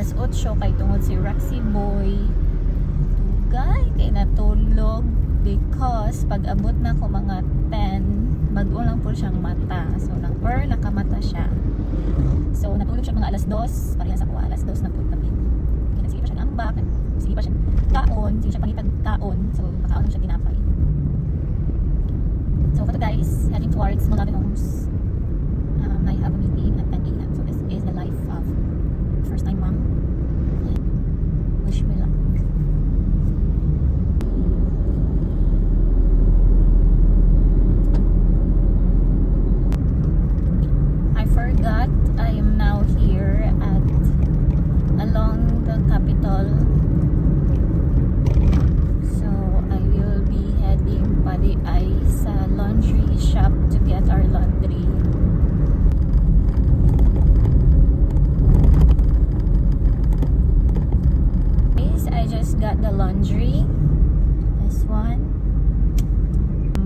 alas 8 kay tungod si Roxy Boy tugay kay natulog because pag abot na ko mga 10 bago lang po siyang mata, so nakamata siya, so natulog siya mga alas 2 parehas ako alas 2 na po kami kaya sige pa siya ngambak, sige pa siya kaon, sige siya pangitag kaon, so makaon siya tinapay. So for guys, heading towards Malawi Homes. I have a meeting at 10 a.m. So this is the life of first time mom. Wish me luck. I forgot I am now here at along the Capitol. So I will be heading pa di ay sa laundry shop to get our laundry. I just got the laundry. This one.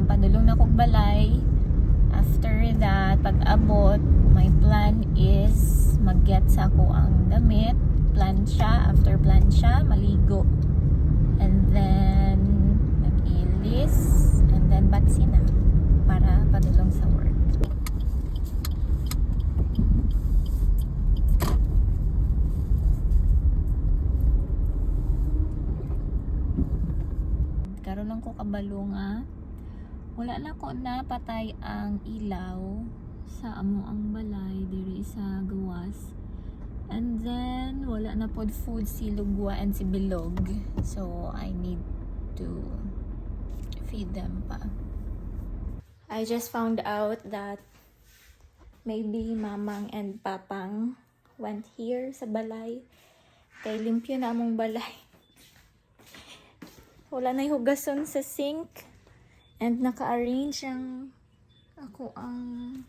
Padulong na kong balay. After that, pag abot, my plan is mag-get sa ako ang damit, plancha, after plancha, maligo. And then mag-ilis, and then batsi na para padulong sa work. Karon lang ko kabalo nga wala na ko napatay ang ilaw sa amo ang balay diri sa gawas, and then wala na pod food si Lugwa and si Bilog, so I need to feed them pa. I just found out that maybe Mamang and Papang went here sa balay kay limpyo na among balay. Wala na yung hugason sa sink. And naka-arrange ang ako ang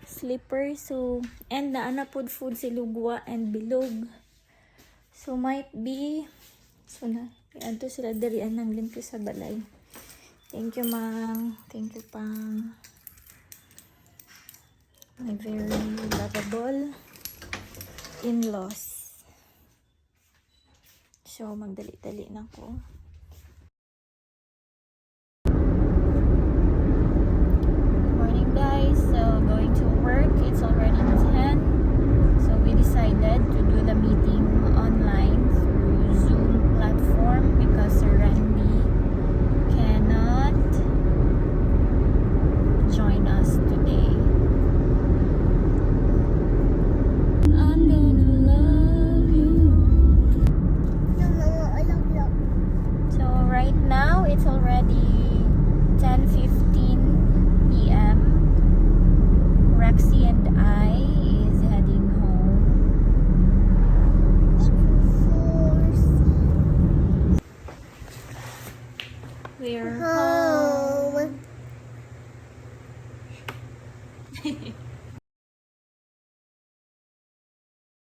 slipper. So, and naana pod food si Lugwa and Bilog. So, might be, so na, ato sila darian ng limpyo sa balay. Thank you, Mang. Thank you, Pang. My very lovable in-laws. So, magdali-dali na ko. Guys, so going to work. It's already 10, so we decided to do the meeting online through Zoom platform because Sir Randy cannot join us today. I'm gonna love you. I love you. So right now it's already 10:15 p.m. Roxy and I